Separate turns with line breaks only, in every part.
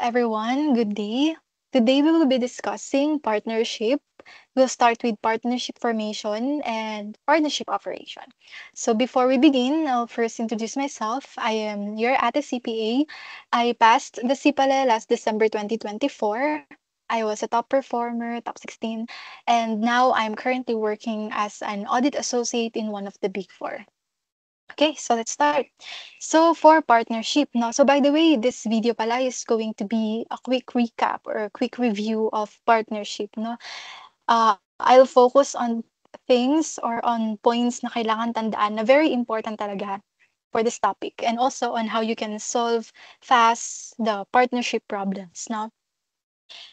everyone. Good day. Today we will be discussing partnership. We'll start with partnership formation and partnership operation. So before we begin, I'll first introduce myself. I am your Ate CPA. I passed the CPALE last December 2024. I was a top performer, top 16, and now I'm currently working as an audit associate in one of the big four. Okay, so let's start. So for partnership, no? So by the way, this video pala is going to be a quick recap or a quick review of partnership, no? I'll focus on things or on points na kailangan tandaan na very important talaga for this topic and also on how you can solve fast the partnership problems, no?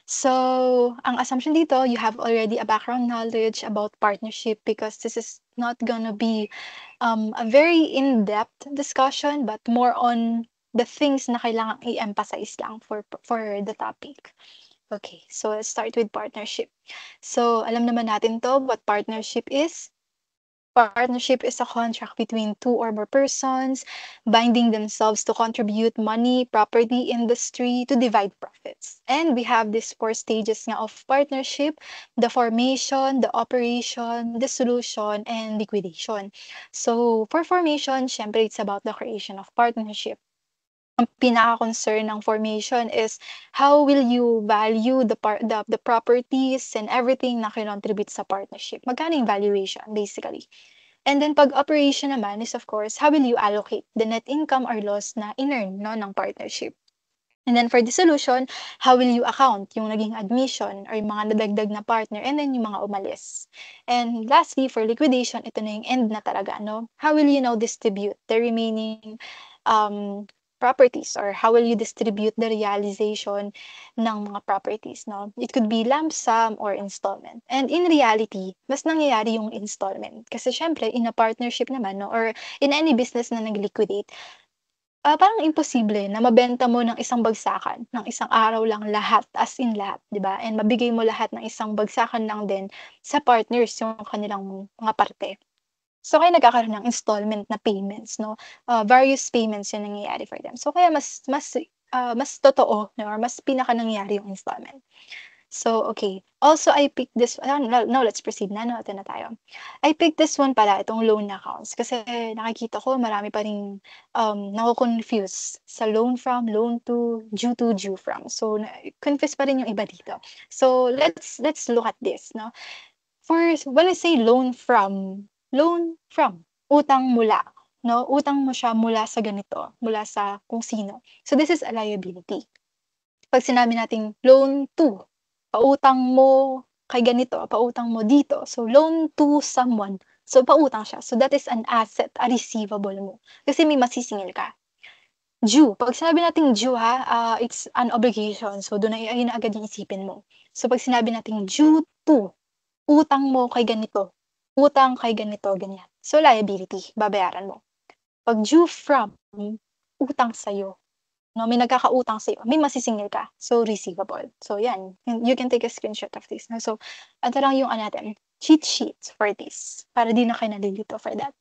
So, ang assumption dito, you have already a background knowledge about partnership because this is not gonna be a very in-depth discussion, but more on the things na kailangang i-emphasize lang for the topic. Okay, so let's start with partnership. So, alam naman natin to, what partnership is. Partnership is a contract between two or more persons binding themselves to contribute money, property, industry to divide profits. And we have these four stages nga of partnership: the formation, the operation, dissolution, and liquidation. So for formation, syempre it's about the creation of partnership. Ang pinaka-concern ng formation is how will you value the properties and everything na kinontribute sa partnership. Magkano yung valuation, basically. And then pag operation naman is of course, how will you allocate the net income or loss na in-earn, no, ng partnership. And then for dissolution, how will you account yung naging admission or yung mga nadagdag na partner and then yung mga umalis. And lastly, for liquidation, ito na yung end na talaga, no? How will you now distribute the remaining properties, or how will you distribute the realization ng mga properties, no? It could be lump sum or installment. And in reality, mas nangyayari yung installment. Kasi syempre, in a partnership naman, no, or in any business na nag-liquidate, parang imposible na mabenta mo ng isang bagsakan, ng isang araw lang lahat, as in lahat, 'di ba? And mabigay mo lahat ng isang bagsakan lang din sa partners yung kanilang mga parte. So kaya nagkakaroon ng installment na payments, no? Various payments yung nangyayari for them. So kaya mas totoo, no, or mas pinaka nangyayari yung installment. So, okay. Also, I picked this, no, let's proceed na, no, ito na tayo. I picked this one pala, itong loan accounts, kasi nakikita ko marami pa ring nako-confuse sa loan from, loan to, due from. So, confuse pa rin yung iba dito. So, let's look at this, no? First, when I say loan from, utang mula, no? Utang mo siya mula sa ganito, mula sa kung sino. So, this is a liability. Pag sinabi nating loan to, pautang mo kay ganito, pautang mo dito. So, loan to someone. So, pautang siya. So, that is an asset, a receivable mo. Kasi may masisingil ka. Due. Pag sinabi nating due it's an obligation. So, doon na ayun na agad yung isipin mo. So, pag sinabi nating due to, utang mo kay ganito. Utang kay ganito, ganyan. So, liability, babayaran mo. Pag due from, utang sa'yo. No, may nagkakautang sa'yo, may masisingil ka. So, receivable. So, yan. You can take a screenshot of this. No? So, ito lang yung natin, cheat sheet for this. Para di na kayo nalilito for that.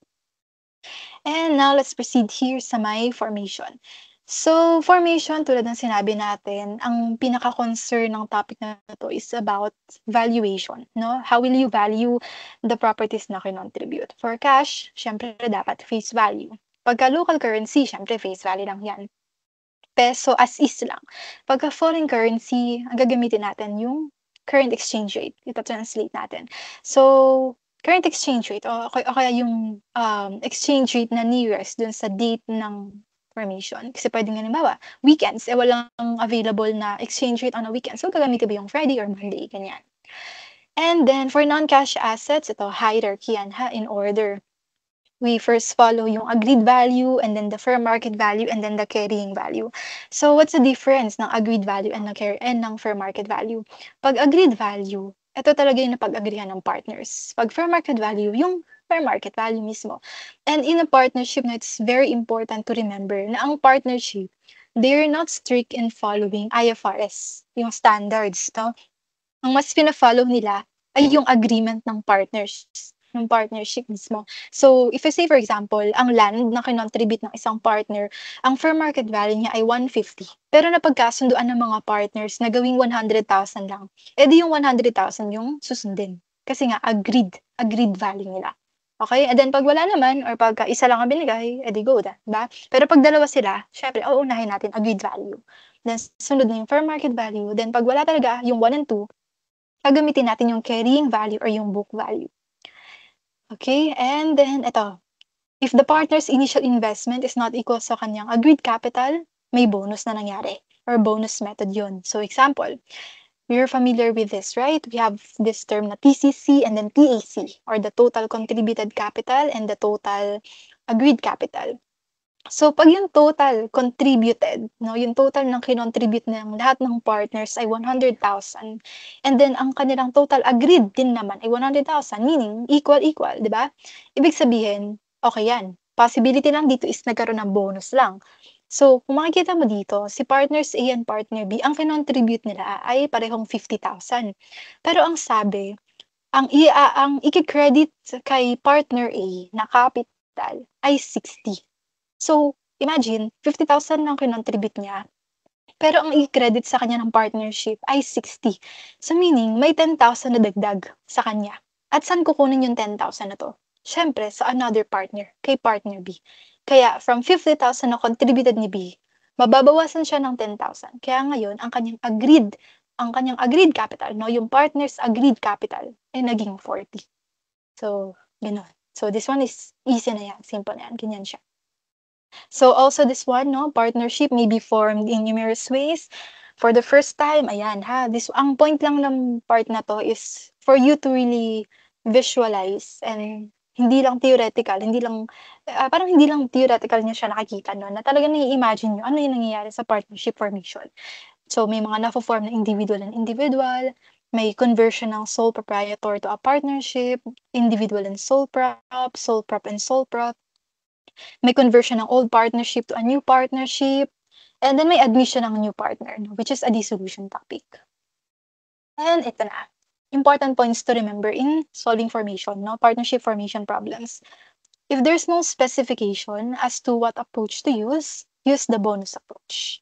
And now, let's proceed here sa my formation. So, formation, tulad ng sinabi natin, ang pinaka-concern ng topic na to is about valuation. No? How will you value the properties na kinontribute? For cash, syempre dapat face value. Pagka local currency, syempre face value lang yan. Peso as is lang. Pagka foreign currency, ang gagamitin natin yung current exchange rate. Ita-translate natin. So, current exchange rate o kaya yung exchange rate na nearest dun sa date ng formation. Kasi pwedeng halimbawa, weekends, walang available na exchange rate on a weekend. So, gagamitin ba yung Friday or Monday, ganyan. And then, for non-cash assets, ito, hierarchy yan in order. We first follow yung agreed value and then the fair market value and then the carrying value. So what's the difference ng agreed value and ng fair market value? Pag agreed value, ito talaga yung napag-agreehan ng partners. Pag fair market value, yung fair market value mismo. And in a partnership, it's very important to remember na ang partnership, they're not strict in following IFRS, yung standards. No? Ang mas pina-follow nila ay yung agreement ng partners. ng partnership mismo. So, if I say for example, ang land na kinontribute ng isang partner, ang fair market value niya ay 150. Pero napagkasunduan ng mga partners na gawing 100,000 lang. Eh di yung 100,000 yung susundin. Kasi nga, agreed value nila. Okay? And then pag wala naman, or pagka isa lang ang binigay, edi go na, diba? Pero pag dalawa sila, syempre, uunahin natin agreed value. Then, sunod na yung fair market value. Then, pag wala talaga yung 1 and 2, gagamitin natin yung carrying value or yung book value. Okay? And then, ito. If the partner's initial investment is not equal sa kanyang agreed capital, may bonus na nangyari. Or bonus method yun. So, example, we're familiar with this, right? We have this term na TCC and then TAC, or the total contributed capital and the total agreed capital. So, pag yung total contributed, no, yung total ng kinontribute ng lahat ng partners ay 100,000, and then ang kanilang total agreed din naman ay 100,000, meaning equal, di ba? Ibig sabihin, okay yan. Possibility lang dito is nagkaroon ng bonus lang. So, kung makikita mo dito, si partners A and partner B, ang kinontribute nila ay parehong 50,000. Pero ang sabi, ang i-credit kay partner A na capital ay 60. So, imagine, 50,000 lang kinontribute niya, pero ang i-credit sa kanya ng partnership ay 60. So, meaning, may 10,000 na dagdag sa kanya. At saan kukunin yung 10,000 na to? Siyempre, sa another partner, kay partner B. Kaya, from 50,000 na contributed ni B, mababawasan siya ng 10,000. Kaya ngayon, ang kanyang agreed capital, no, yung partner's agreed capital, ay naging 40. So, gano'n. So, this one is easy na yan. Simple na yan. Ganyan siya. So also this one, no, partnership may be formed in numerous ways. For the first time, ayan ha, ang point lang ng part na to is for you to really visualize and hindi lang theoretical, parang hindi lang theoretical niya siya nakikita, no, na talagang nai-imagine nyo ano yung nangyayari sa partnership formation. So may mga na-form na individual and individual, may conversion ng sole proprietor to a partnership, individual and sole prop and sole prop, may conversion ng old partnership to a new partnership, and then may admission ng new partner, no, which is a dissolution topic. And ito na. Important points to remember in solving formation, no, partnership formation problems. If there's no specification as to what approach to use the bonus approach.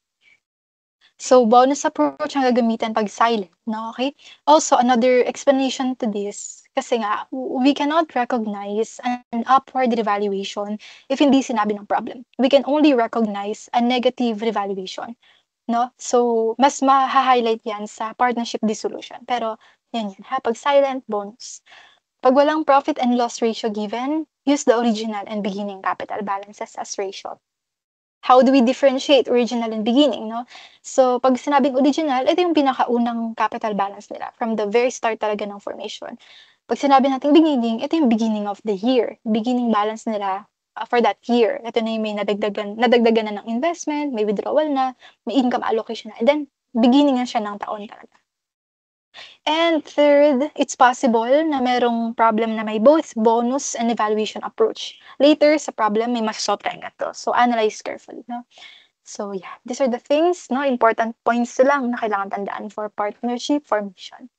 So, bonus approach ang gagamitan pag silent, no? Okay? Also, another explanation to this, kasi nga, we cannot recognize an upward revaluation if hindi sinabi ng problem. We can only recognize a negative revaluation, no? So, mas ma-highlight yan sa partnership dissolution. Pero, yan, ha? Pag silent, bonus. Pag walang profit and loss ratio given, use the original and beginning capital balances as ratio. How do we differentiate original and beginning, no? So, pag sinabing original, ito yung pinakaunang capital balance nila from the very start talaga ng formation. Pag sinabi natin beginning, ito yung beginning of the year. Beginning balance nila for that year. Ito na yung may nadagdagan na ng investment, may withdrawal na, may income allocation na. And then, beginning na siya ng taon talaga. And third, it's possible na merong problem na may both bonus and evaluation approach. Later, sa problem, may mas-solve tayo to. So, analyze carefully, no? So, yeah, these are the things, no? Important points lang na kailangan tandaan for partnership formation.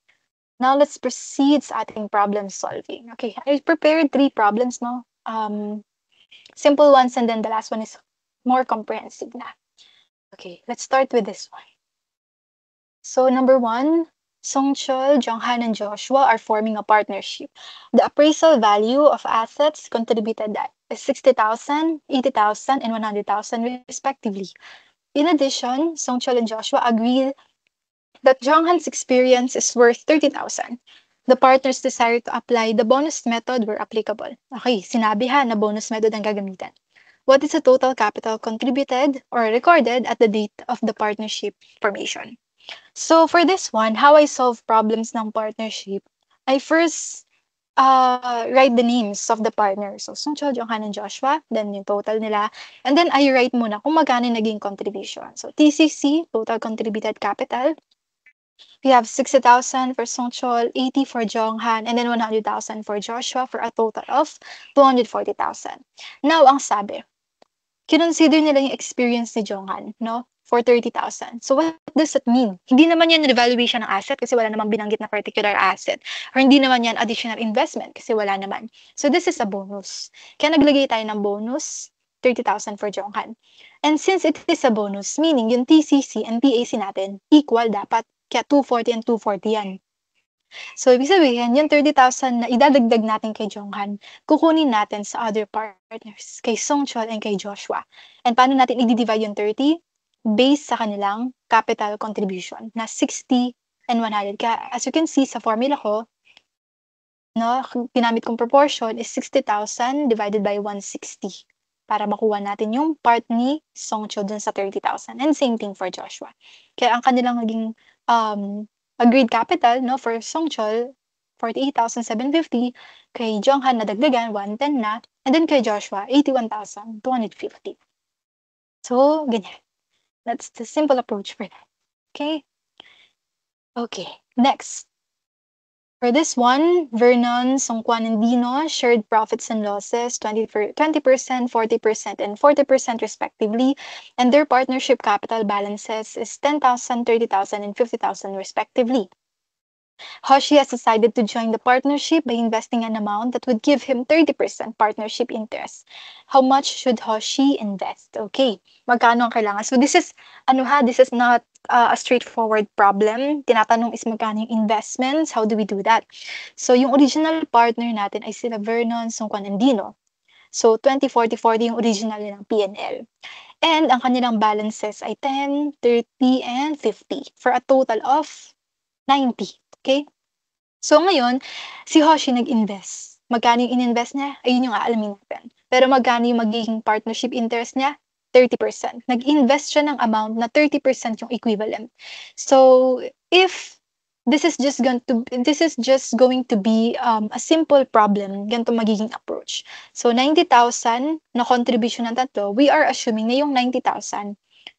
Now, let's proceed sa ating problem solving. Okay, I prepared 3 problems, no? Simple ones, and then the last one is more comprehensive na. Okay, let's start with this one. So, number 1, Songchul, Jonghan, and Joshua are forming a partnership. The appraisal value of assets contributed is 60,000, 80,000, and 100,000 respectively. In addition, Songchul and Joshua agreed that Jonghan's experience is worth 30,000. The partners decided to apply the bonus method where applicable. Okay, sinabi ha na bonus method ang gagamitan. What is the total capital contributed or recorded at the date of the partnership formation? So for this one, how I solve problems ng partnership, I first write the names of the partners. So Songchul, Jonghan, and Joshua, then yung total nila. And then I write muna kung magkano naging contribution. So TCC, total contributed capital. We have 60,000 for Songchul, 80 for Jonghan, and then 100,000 for Joshua for a total of 240,000. Now, ang sabi, kinonsider nila yung experience ni Jonghan, no? for 30,000. So what does that mean? Hindi naman yan revaluation ng asset kasi wala namang binanggit na particular asset. Or hindi naman yan additional investment kasi wala naman. So this is a bonus. Kaya naglagay tayo ng bonus, 30,000 for Jonghan. And since it is a bonus, meaning yung TCC and TAC natin equal dapat. Kaya 240 and 240 yan. So, ibig sabihin, yung 30,000 na idadagdag natin kay Jonghan, kukunin natin sa other partners, kay Songchol and kay Joshua. And paano natin i-divide yung 30? Based sa kanilang capital contribution na 60 and 100. Kaya, as you can see sa formula ko, no, ginamit kong proportion is 60,000 divided by 160 para makuha natin yung part ni Songchol dun sa 30,000. And same thing for Joshua. Kaya ang kanilang naging agreed capital, no, for Songchol, 48,750, kay Jonghan nadagdagan, 110 na, and then kay Joshua, 81,250. So, ganyan. That's the simple approach for that. Okay? Okay, next. For this one, Vernon, Songkwan, and Dino shared profits and losses 20%, 40%, and 40% respectively, and their partnership capital balances is 10,000, 30,000, and 50,000 respectively. Hoshi has decided to join the partnership by investing an amount that would give him 30% partnership interest. How much should Hoshi invest? Okay, magkano ang kailangan? So this is, this is not a straightforward problem. Tinatanong is magkano yung investments? How do we do that? So yung original partner natin ay sila Vernon, Songkwan, and Dino. So 20, 40, 40 yung original ng PNL. And ang kanilang balances ay 10, 30, and 50 for a total of 90. Okay? So ngayon, si Hoshi nag-invest. Magkano yung in-invest niya? Ayun yung aalamin natin. Pero magkano yung magiging partnership interest niya? 30%. Nag-invest siya ng amount na 30% yung equivalent. So, if this is just going to be a simple problem, ganito magiging approach. So, 90,000 na contribution ng tatlo, we are assuming na yung 90,000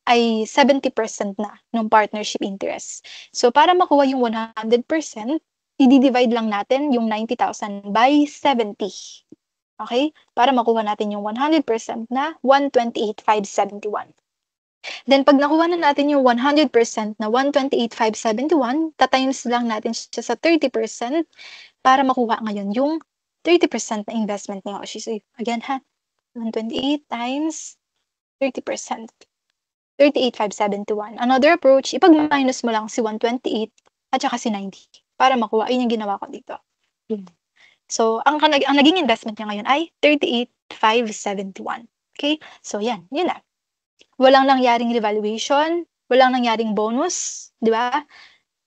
ay 70% na ng partnership interest. So, para makuha yung 100%, i-divide lang natin yung 90,000 by 70. Okay? Para makuha natin yung 100% na 128,571. Then, pag nakuha na natin yung 100% na 128,571, ta-times lang natin siya sa 30% para makuha ngayon yung 30% na investment ni Hoshi. So, again ha, 128 times 30%. 38,571. Another approach, ipag-minus mo lang si 128 at saka si 90 para makuha. Ayun yung ginawa ko dito. So, ang naging investment niya ngayon ay 38,571. Okay? So, yan. Yun na. Walang nangyaring revaluation, walang nangyaring bonus, di ba?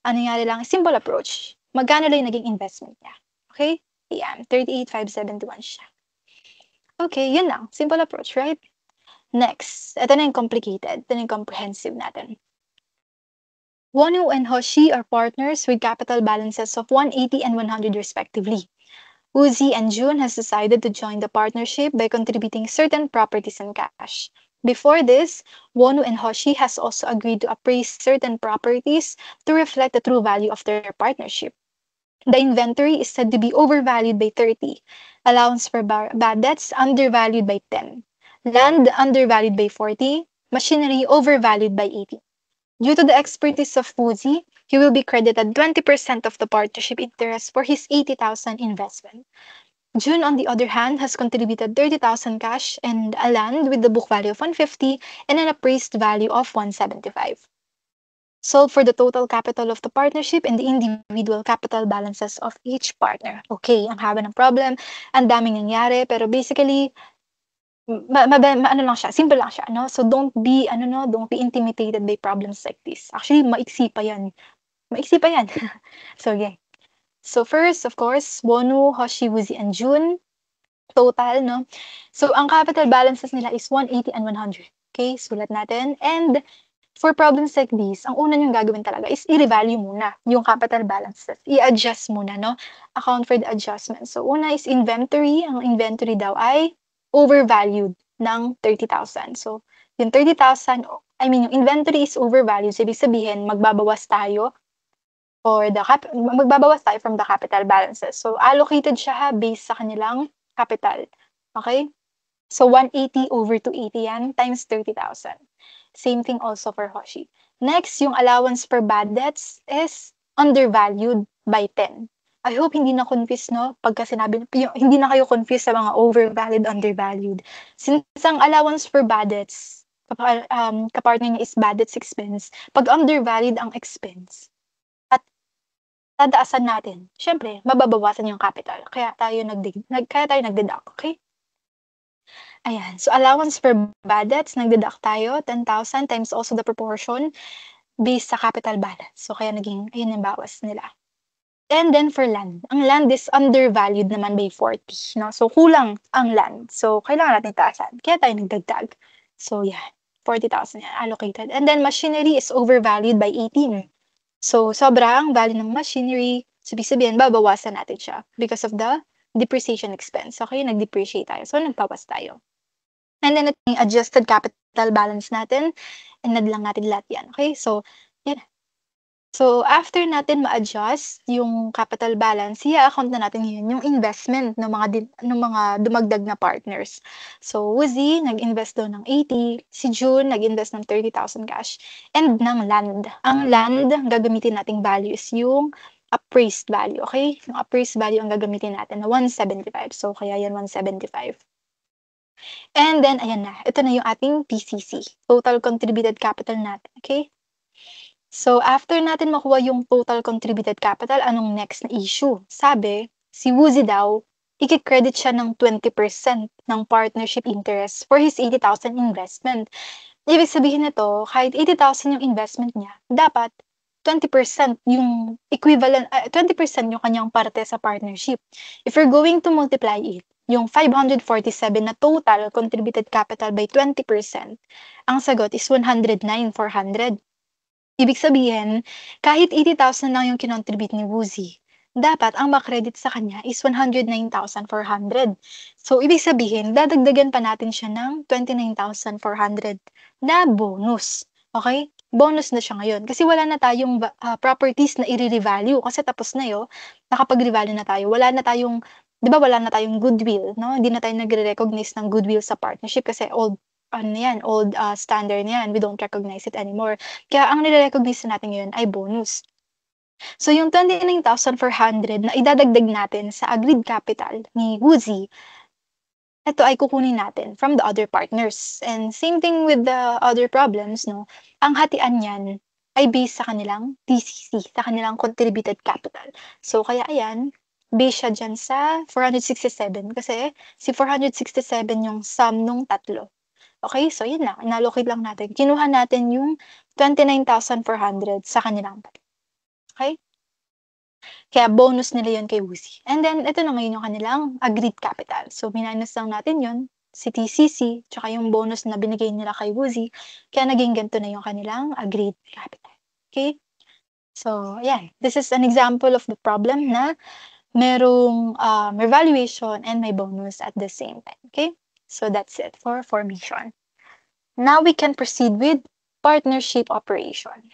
Ang nangyari lang, simple approach. Magkano lang yung naging investment niya? Okay? Yan. 38,571 siya. Okay, yun lang. Simple approach, right? Next, ito na yung complicated. Ito na yung comprehensive natin. Wonu and Hoshi are partners with capital balances of 180 and 100 respectively. Uzi and Jun has decided to join the partnership by contributing certain properties and cash. Before this, Wonu and Hoshi has also agreed to appraise certain properties to reflect the true value of their partnership. The inventory is said to be overvalued by 30, allowance for bad debts undervalued by 10. Land undervalued by 40, machinery overvalued by 80. Due to the expertise of Uzi, he will be credited 20% of the partnership interest for his 80,000 investment. Jun, on the other hand, has contributed 30,000 cash and a land with the book value of 150 and an appraised value of 175. Solve for the total capital of the partnership and the individual capital balances of each partner. Okay, ang haba ng problem, ang daming nangyari, pero basically, ano lang siya, simple lang siya, no? So don't be intimidated by problems like this. Actually, maiksi pa yan. Maiksi pa yan. So, yeah. So first, of course, Wonu, Hoshi, Uzi, and Jun. Total, no? So, ang capital balances nila is 180 and 100. Okay, sulat natin. And for problems like this, ang una niyong gagawin talaga is i-revalue muna yung capital balances. I-adjust muna, no? Account for the adjustment. So, una is inventory. Ang inventory daw ay overvalued ng 30,000. So, yung 30,000, yung inventory is overvalued. So, ibig sabihin, magbabawas tayo from the capital balances. So, allocated siya based sa kanilang capital. Okay? So, 180 over 280 yan times 30,000. Same thing also for Hoshi. Next, yung allowance for bad debts is undervalued by 10. I hope hindi na confused, no? Pagka sinabi, hindi na kayo confused sa mga overvalued, undervalued. Since ang allowance for bad debts, kapartner niya is bad debts expense, pag undervalued ang expense, at tataasan natin, syempre, mababawasan yung capital. Kaya tayo nagdeduct, okay? Ayan. So, allowance for bad debts, nagdeduct tayo, 10,000 times also the proportion based sa capital balance. So, kaya naging, ayun yung bawas nila. And then for land, ang land is undervalued naman by 40, no? So, kulang ang land. So, kailangan natin taasan. Kaya tayo nagdagdag. So, yeah, 40,000 yan, allocated. And then machinery is overvalued by 18. So, sobra ang value ng machinery. So, ibig sabihin, babawasan natin siya because of the depreciation expense. Okay, nag-depreciate tayo. So, nagbawas tayo. And then, ito yung adjusted capital balance natin. And lang natin lahat yan. Okay? So, yan. So, after natin ma-adjust yung capital balance, i-account na natin yun, yung investment ng mga dumagdag na partners. So, Woozy, nag-invest daw ng 80. Si June, nag-invest ng 30,000 cash. And ng land. Ang land, gagamitin nating value is yung appraised value. Okay? Yung appraised value ang gagamitin natin na 175. So, kaya yan 175. And then, ayan na. Ito na yung ating TCC. Total Contributed Capital natin. Okay? So, after natin makuha yung Total Contributed Capital, anong next na issue? Sabi, si Woozy daw, i-credit siya ng 20% ng partnership interest for his 80,000 investment. Ibig sabihin nito, kahit 80,000 yung investment niya, dapat 20% yung equivalent, 20% yung kanyang parte sa partnership. If you're going to multiply it, yung 547 na total contributed capital by 20%, ang sagot is 109,400. Ibig sabihin, kahit 80,000 lang yung kinontribute ni Woozy, dapat ang makredit sa kanya is 109,400. So, ibig sabihin, dadagdagan pa natin siya ng 29,400 na bonus. Okay? Bonus na siya ngayon. Kasi wala na tayong properties na i-revalue. Kasi tapos na yun. Nakapag-revalue na tayo. Wala na tayong, di ba wala na tayong goodwill, no? Hindi na tayo nagre-recognize ng goodwill sa partnership kasi old standard na yan. We don't recognize it anymore. Kaya ang nire-recognize natin ngayon ay bonus. So, yung 29,400 na idadagdag natin sa agreed capital ni Woozy, ito ay kukunin natin from the other partners. And same thing with the other problems, no? Ang hatian niyan ay based sa kanilang TCC, sa kanilang contributed capital. So, kaya ayan, based siya dyan sa 467 kasi si 467 yung sum nung tatlo. Okay, so yun lang, inallocate lang natin. Kinuha natin yung 29,400 sa kanilang tatlo. Okay? Kaya bonus nila yun kay Woozy. And then, ito na ngayon yung kanilang agreed capital. So, minus lang natin yun, si TCC, tsaka yung bonus na binigay nila kay Woozy. Kaya naging ganito na yung kanilang agreed capital. Okay? So, ayan. This is an example of the problem na merong revaluation and may bonus at the same time. Okay? So, that's it for formation. Now, we can proceed with partnership operation.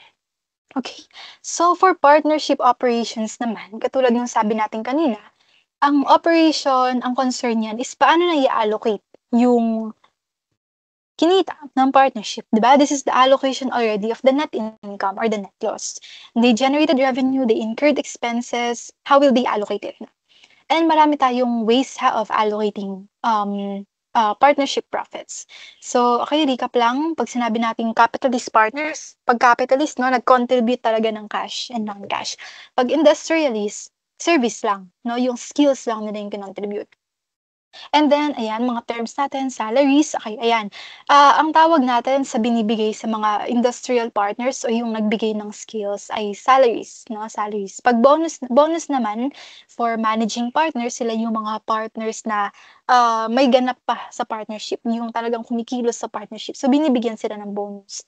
Okay. So, for partnership operations naman, katulad ng sabi natin kanina, ang operation, ang concern niyan is paano na i-allocate yung kinita ng partnership, di ba? This is the allocation already of the net income or the net loss. They generated revenue, they incurred expenses, how will they allocate it? And marami tayong ways of allocating partnership profits. So, okay, recap lang. Pag sinabi natin capitalist partners, pag capitalist, no, nag-contribute talaga ng cash and non-cash. Pag industrialist, service lang, no, yung skills lang nila yung kinontribute. And then, ayan, mga terms natin, salaries, okay, ayan. Ang tawag natin sa binibigay sa mga industrial partners o yung nagbigay ng skills ay salaries, no, salaries. Pag bonus naman, for managing partners, sila yung mga partners na may ganap pa sa partnership, yung talagang kumikilos sa partnership. So, binibigyan sila ng bonus.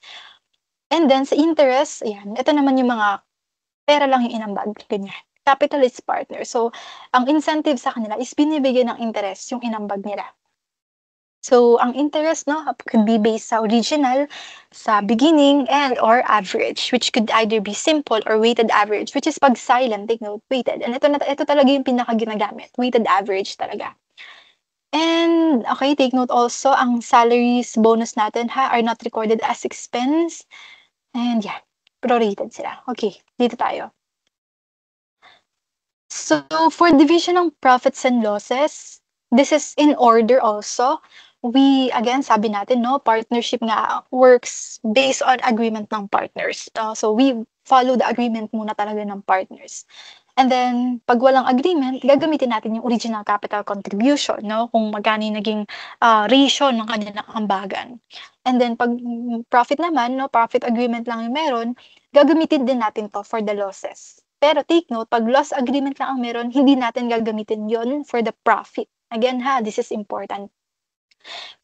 And then, sa interest, ayan, ito naman yung mga pera lang yung inambag, ganyan. Capitalist partner. So, ang incentive sa kanila is binibigyan ng interest yung inambag nila. So, ang interest, no, could be based sa original, sa beginning, and or average, which could either be simple or weighted average, which is pag silent, take note, weighted. And ito talaga yung pinaka ginagamit, weighted average talaga. And okay, take note also, ang salaries, bonus natin are not recorded as expense. And yeah, prorated sila. Okay, dito tayo. So for division ng profits and losses, this is in order also. We, again, sabi natin, no, partnership nga works based on agreement ng partners. So we follow the agreement muna talaga ng partners. And then, pag walang agreement, gagamitin natin yung original capital contribution, no? Kung magkano yung naging ratio ng kanilang ambagan. And then, pag profit naman, no, profit agreement lang yung meron, gagamitin din natin to for the losses. Pero take note, pag loss agreement lang ang meron, hindi natin gagamitin yon for the profit. Again ha, this is important.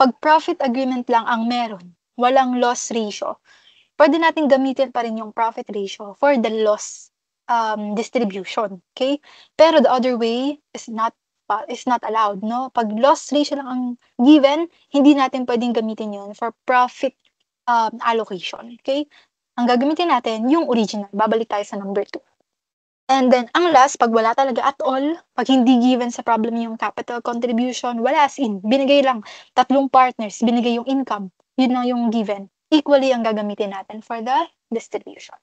Pag profit agreement lang ang meron, walang loss ratio, pwede natin gamitin pa rin yung profit ratio for the loss distribution. Okay? Pero the other way is not allowed, no? Pag loss ratio lang ang given, hindi natin pwedeng gamitin yun for profit allocation. Okay? Ang gagamitin natin, yung original. Babalik tayo sa number 2. And then, ang last, pag wala talaga at all, pag hindi given sa problem yung capital contribution, wala as in, binigay lang, 3 partners, binigay yung income, yun lang yung given. Equally ang gagamitin natin for the distribution.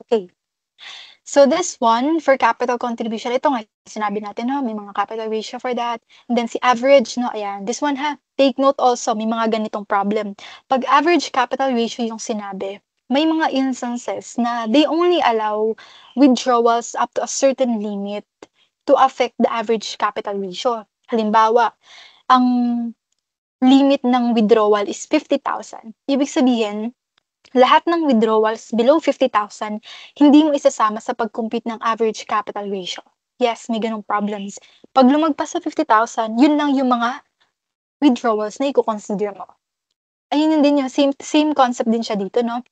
Okay. So this one, for capital contribution, ito nga, sinabi natin, no, may mga capital ratio for that. And then si average, no, ayan, this one ha, take note also, may mga ganitong problem. Pag average capital ratio yung sinabi, may mga instances na they only allow withdrawals up to a certain limit to affect the average capital ratio. Halimbawa, ang limit ng withdrawal is 50,000. Ibig sabihin, lahat ng withdrawals below 50,000, hindi mo isasama sa pag-compute ng average capital ratio. Yes, may ganong problems. Pag lumagpas sa 50,000, yun lang yung mga withdrawals na i-consider mo. Ayun din yung same concept din siya dito, no?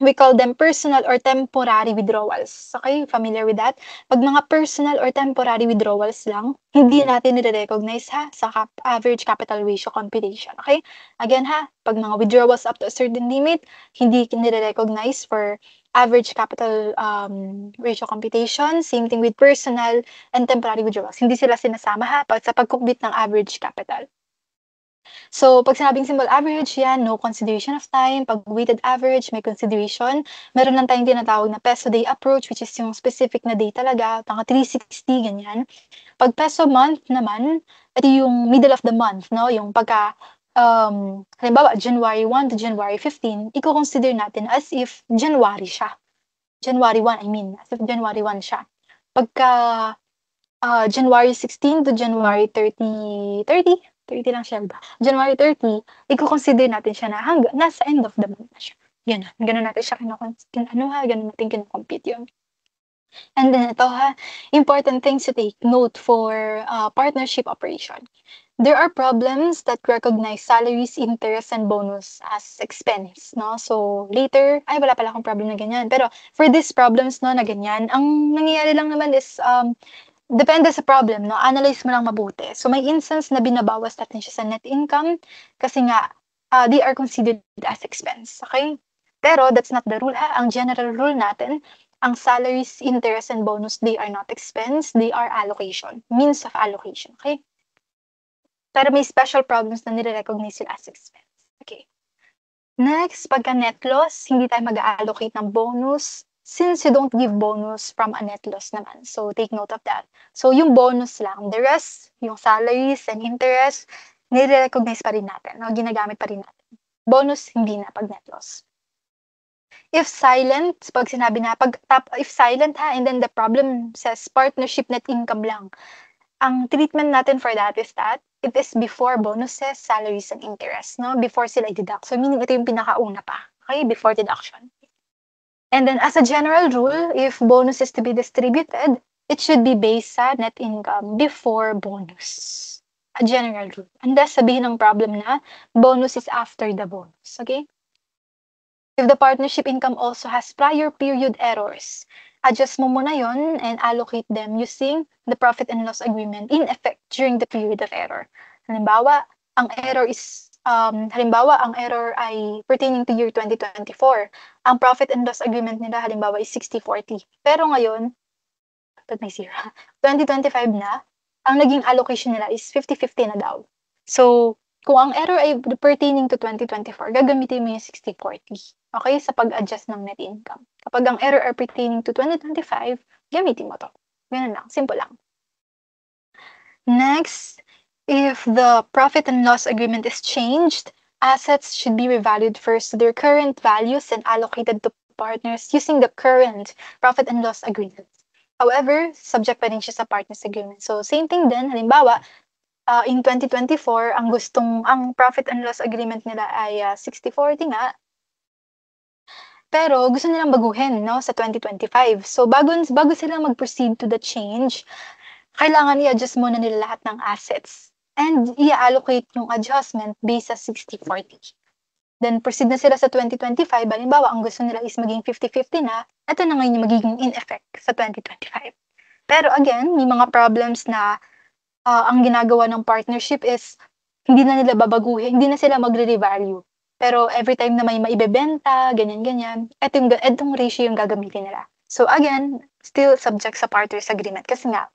We call them personal or temporary withdrawals. Okay, familiar with that? Pag mga personal or temporary withdrawals lang, hindi natin nire-recognize ha sa average capital ratio computation. Okay? Again ha, pag mga withdrawals up to a certain limit, hindi nire-recognize for average capital ratio computation. Same thing with personal and temporary withdrawals. Hindi sila sinasama ha sa pag-compute ng average capital. So, pag sinabing simple average, yan, no consideration of time. Pag weighted average, may consideration. Meron lang tayong tinatawag na peso day approach, which is yung specific na day talaga, mga 360, ganyan. Pag peso month naman, ito yung middle of the month, no? Yung pagka, halimbawa, January 1 to January 15, i-consider natin as if January siya. January 1, I mean, as if January 1 siya. Pagka January 16 to January 30 lang siya ba? January 30, i-consider natin siya na nasa end of the month na siya. Ganun natin siya ganun natin kinocompute yun. And then ito ha, important things to take note for partnership operation. There are problems that recognize salaries, interest, and bonus as expense, no? So, later, wala pala akong problem na ganyan. Pero, for these problems, no, na ganyan, ang nangyayari lang naman is, depende sa problem, no? Analyze mo lang mabuti. So, may instance na binabawas natin siya sa net income kasi nga, they are considered as expense. Okay? Pero, that's not the rule, ha? Ang general rule natin, ang salaries, interest, and bonus, they are not expense. They are allocation. Means of allocation. Okay? Pero may special problems na nire-recognize sila as expense. Okay. Next, pagka net loss, hindi tayo mag-allocate ng bonus since you don't give bonus from a net loss naman. So, take note of that. So, yung bonus lang. The rest, yung salaries and interest, nire-recognize pa rin natin. No? Ginagamit pa rin natin. Bonus, hindi na pag net loss. If silent, pag sinabi na, if silent ha, and then the problem says partnership net income lang. Ang treatment natin for that is that it is before bonuses, salaries, and interest. No? Before sila i-deduct. So, meaning ito yung pinakauna pa. Okay? Before deduction. And then, as a general rule, if bonus is to be distributed, it should be based sa net income before bonus. A general rule. Unless sabihin ng problem na bonus is after the bonus. Okay? If the partnership income also has prior period errors, adjust mo muna yon and allocate them using the profit and loss agreement in effect during the period of error. Halimbawa, ang error ay pertaining to year 2024. Ang profit and loss agreement nila halimbawa is 60-40. Pero ngayon, may zero. 2025 na, ang naging allocation nila is 50-50 na daw. So, kung ang error ay pertaining to 2024, gagamitin mo yung 60-40. Okay? Sa pag-adjust ng net income. Kapag ang error are pertaining to 2025, gamitin mo to. Ganun lang. Simple lang. Next, if the profit and loss agreement is changed, assets should be revalued first to their current values and allocated to partners using the current profit and loss agreement. However, subject pa rin siya sa partners agreement. So, same thing din. Halimbawa, in 2024, ang profit and loss agreement nila ay 60-40 nga. Pero gusto nilang baguhin, no, sa 2025. So, bago sila mag-proceed to the change, kailangan i-adjust muna nila lahat ng assets. And i-allocate yung adjustment based sa 60-40. Then, proceed na sila sa 2025. Halimbawa, ang gusto nila is maging 50-50 na. Ito na ngayon yung magiging in effect sa 2025. Pero again, may mga problems na ang ginagawa ng partnership is hindi na nila babaguhin, hindi na sila magre-revalue. Pero every time na may maibebenta, ganyan-ganyan, etong ratio yung gagamitin nila. So again, still subject sa partners agreement kasi nga,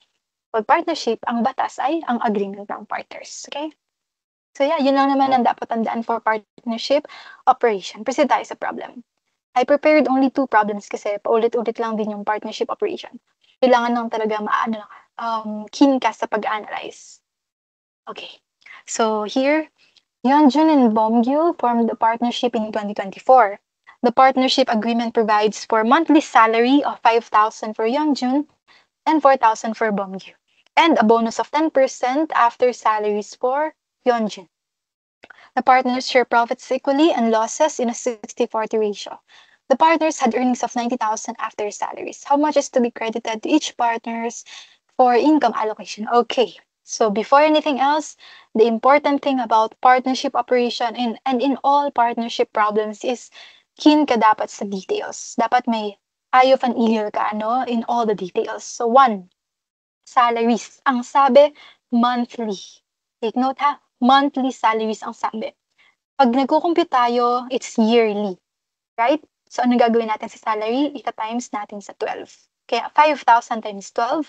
pag partnership, ang batas ay ang agreement ng partners. Okay? So yeah, yun lang naman ang dapat tandaan for partnership operation. Proceed tayo sa problem. I prepared only 2 problems kasi paulit-ulit lang din yung partnership operation. Kailangan lang talaga keen ka sa pag-analyze. Okay. So here, Yeonjun and Bomgyu formed a partnership in 2024. The partnership agreement provides for monthly salary of 5,000 for Yeonjun and 4,000 for Bomgyu, and a bonus of 10% after salaries for Yeonjun. The partners share profits equally and losses in a 60-40 ratio. The partners had earnings of 90,000 after salaries. How much is to be credited to each partners for income allocation? Okay. So before anything else, the important thing about partnership operation and in all partnership problems is keen ka dapat sa details. Dapat may eye of an eagle ka, no? In all the details. So 1, salaries. Ang sabi, monthly. Take note ha, monthly salaries ang sabi. Pag nagko-compute tayo, it's yearly. Right? So ano gagawin natin sa salary? Ita-times natin sa 12. Kaya 5,000 times 12,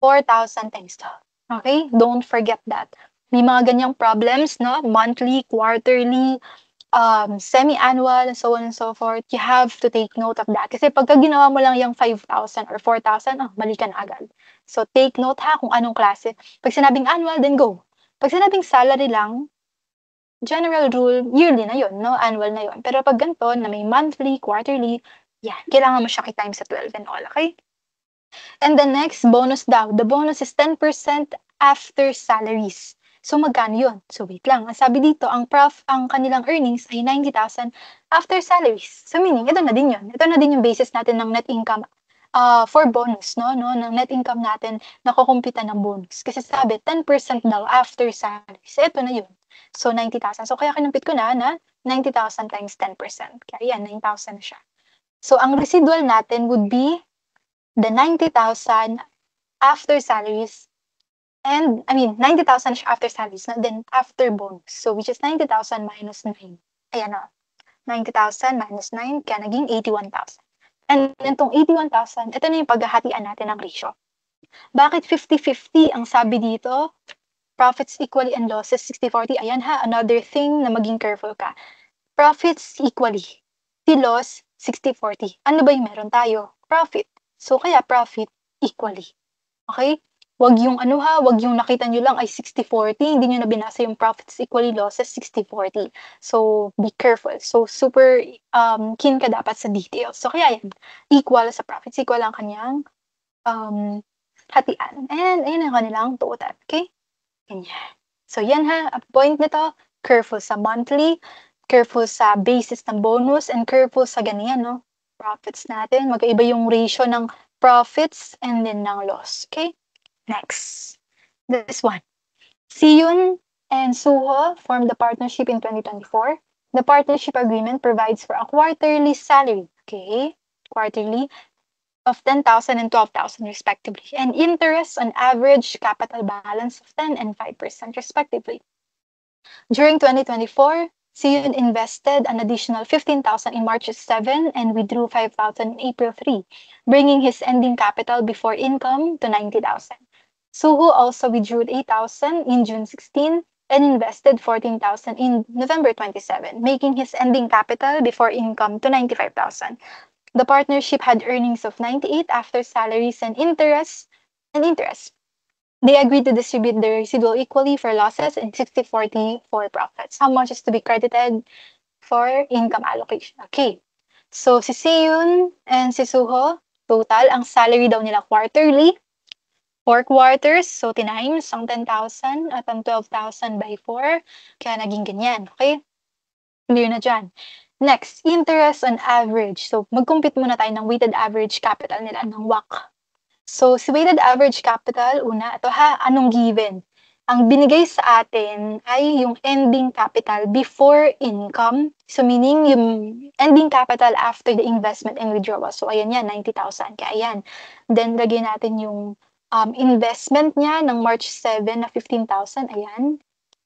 4,000 times 12. Okay? Don't forget that. May mga ganyang problems, no? Monthly, quarterly, semi-annual, and so on and so forth. You have to take note of that. Kasi pagka ginawa mo lang yung 5,000 or 4,000, mali ka na agad. So take note ha kung anong klase. Pag sinabing annual, then go. Pag sinabing salary lang, general rule, yearly na yun, no? Annual na yun. Pero pag ganito, na may monthly, quarterly, yan, kailangan mo siya i-times sa 12 and all, okay? And the next, bonus daw. The bonus is 10% after salaries. So, magkano yun? So, wait lang. Ang sabi dito, ang kanilang earnings ay 90,000 after salaries. So, meaning, ito na din yun. Ito na din yung basis natin ng net income for bonus, no? Ng net income natin, nakukumputa ng bonus. Kasi sabi, 10% daw after salaries. So, ito na yun. So, 90,000. So, kaya kinumpit ko na 90,000 times 10%. Kaya yan, 9,000 na siya. So, ang residual natin would be the 90,000 after salaries, and 90,000 siya after salaries, then after bonus. So, which is 90,000 minus 9. Ayan o. 90,000 minus 9, kaya naging 81,000. And itong 81,000, ito na yung paghahatian natin ng ratio. Bakit 50-50 ang sabi dito? Profits equally and losses 60-40. Ayan ha, another thing na maging careful ka. Profits equally. Si loss, 60-40. Ano ba yung meron tayo? Profit. So, kaya profit equally. Okay? Wag yung wag yung nakita nyo lang ay 60-40. Hindi nyo na binasa yung profits equally, losses 60-40. So, be careful. So, super keen ka dapat sa details. So, kaya yan. Equal sa profits. Equal ang kanyang hatian. And, ayun ang kanilang tuutan. Okay? Ganyan. So, yan ha. A point nito, careful sa monthly, careful sa basis ng bonus, and careful sa ganyan, no? Profits natin. Magkaiba yung ratio ng profits and then ng loss. Okay? Next. This one. Siyun and Suho formed the partnership in 2024. The partnership agreement provides for a quarterly salary. Okay? Quarterly of 10,000 and 12,000 respectively, and interest on average capital balance of 10 and 5% respectively. During 2024, Siyun invested an additional 15,000 in March 7 and withdrew 5,000 in April 3, bringing his ending capital before income to 90,000. Suho also withdrew 8,000 in June 16 and invested 14,000 in November 27, making his ending capital before income to 95,000. The partnership had earnings of 98 after salaries and interest. They agreed to distribute the residual equally for losses and 60-40 for profits. How much is to be credited for income allocation? Okay. So si Seiyun and si Suho, total ang salary daw nila quarterly, 4 quarters, so tinimes ang 10,000 at ang 12,000 by 4, kaya naging ganyan. Okay? Clear na dyan. Next, interest on average. So, mag-compute muna tayo ng weighted average capital nila ng WACC. So, si weighted average capital, una, ito ha, anong given? Ang binigay sa atin ay yung ending capital before income. So, meaning yung ending capital after the investment and withdrawal. So, ayan yan, 90,000. Kaya ayan. Then, lagyan natin yung investment niya ng March 7 na 15,000. Ayan.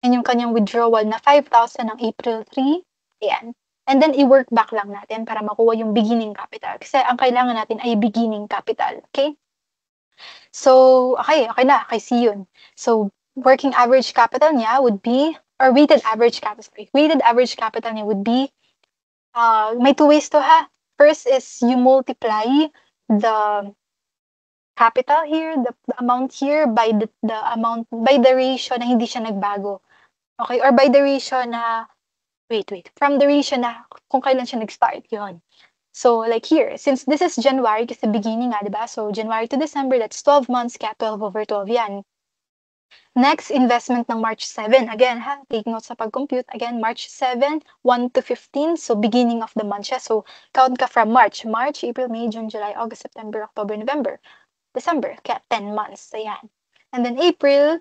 And yung kanyang withdrawal na 5,000 ng April 3. Ayan. And then, i-work back lang natin para makuha yung beginning capital. Kasi ang kailangan natin ay beginning capital. Okay? So, okay na, okay, see yun. So, working average capital niya would be, or weighted average capital, niya would be, may two ways to ha. First is you multiply the capital here, the amount here by the amount, by the ratio na hindi siya nagbago. Okay, or by the ratio na, from the ratio na kung kailan siya nag-start, yun. So, like here, since this is January, kasi beginning nga, diba? So, January to December, that's 12 months, kaya 12 over 12 yan. Next, investment ng March 7. Again, ha, take note sa pag-compute. Again, March 7, 1 to 15. So, beginning of the month siya. So, count ka from March. March, April, May, June, July, August, September, October, November, December. Kaya 10 months. Ayan. And then April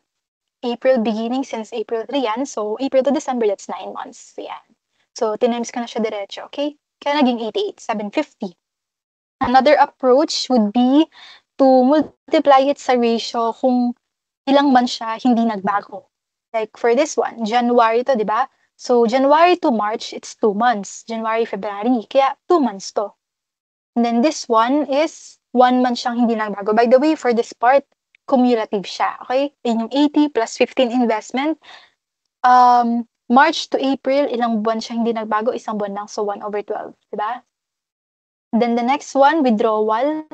beginning since April 3 yan. So, April to December, that's 9 months. Ayan. So, tinimes ko na siya diretso. Okay? Kaya naging 88,750. Another approach would be to multiply it sa ratio kung ilang months siya hindi nagbago. Like for this one, January to, di ba? So, January to March, it's 2 months. January, February, kaya 2 months to. And then this one is 1 month siyang hindi nagbago. By the way, for this part, cumulative siya. Okay? Yun yung 80 plus 15 investment. March to April, ilang buwan siya hindi nagbago? Isang buwan lang. So, 1 over 12. Diba? Then the next one, withdrawal.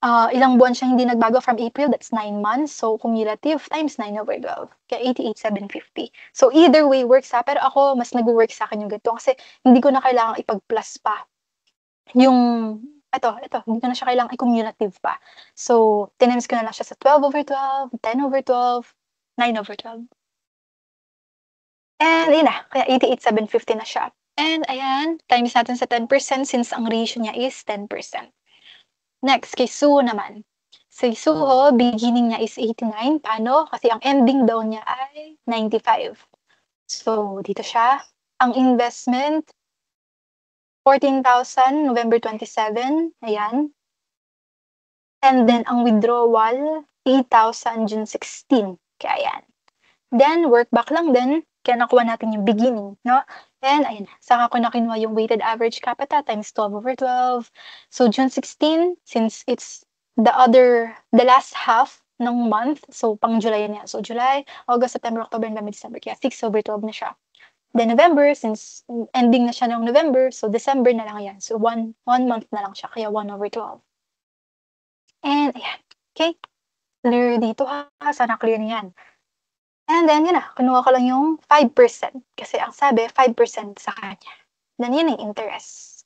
Ilang buwan siya hindi nagbago from April, that's 9 months. So, cumulative times 9 over 12. Kaya 88,750. So, either way works ha. Pero ako, mas nag-work sa akin yung ganito. Kasi hindi ko na kailangang ipag-plus pa. Yung, ito, hindi ko na siya kailangang i-cumulative pa. So, tinimes ko na lang siya sa 12 over 12, 10 over 12, 9 over 12. And, yun na. Kaya 88,750 na siya. And, ayan, times natin sa 10% since ang ratio niya is 10%. Next, kay Suho naman. Si Suho, beginning niya is 89. Paano? Kasi ang ending daw niya ay 95. So, dito siya. Ang investment, 14,000, November 27. Ayan. And then, ang withdrawal, 8,000, June 16. Kaya ayan. Then, work back lang din. Kaya nakuha natin yung beginning, no? And, ayun, saka ko na kinuha yung weighted average capital times 12 over 12. So, June 16, since it's the last half ng month, so, pang July yan. So, July, August, September, October, November, December. Kaya 6 over 12 na siya. Then, November, since ending na siya ng November, so, December na lang yan. So, one month na lang siya. Kaya 1 over 12. And, ayan. Okay? Clear dito ha. Sana clear niyan. And then, yun na, kinuha ko lang yung 5%. Kasi ang sabi, 5% sa kanya. Then, yun yung interest.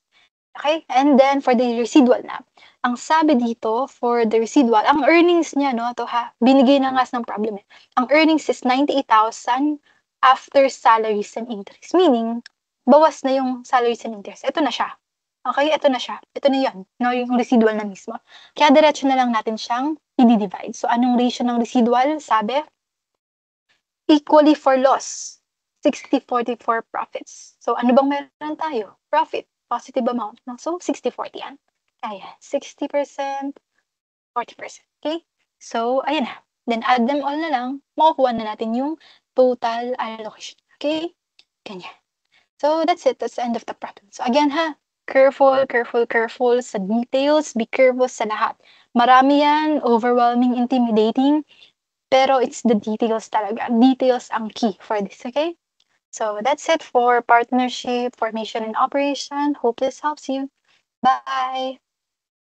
Okay? And then, for the residual na. Ang sabi dito, for the residual, ang earnings niya, no, to ha, binigay na nga ng problem eh. Ang earnings is 98,000 after salaries and interest. Meaning, bawas na yung salaries and interest. Ito na siya. Okay? Ito na siya. Ito na yun. No, yung residual na mismo. Kaya diretso na lang natin siyang i-divide. So, anong ratio ng residual? Sabi, equally for loss, 60-40 for profits. So, ano bang meron tayo? Profit, positive amount. No? So, 60-40 yan. Kaya, 60%, 40%. Okay? So, ayan na. Then, add them all na lang. Makukuha na natin yung total allocation. Okay? Ganyan. So, that's it. That's the end of the problem. So, again ha, careful sa details. Be careful sa lahat. Marami yan, overwhelming, intimidating, pero it's the details talaga. Details ang key for this, okay? So that's it for partnership, formation, and operation. Hope this helps you. Bye!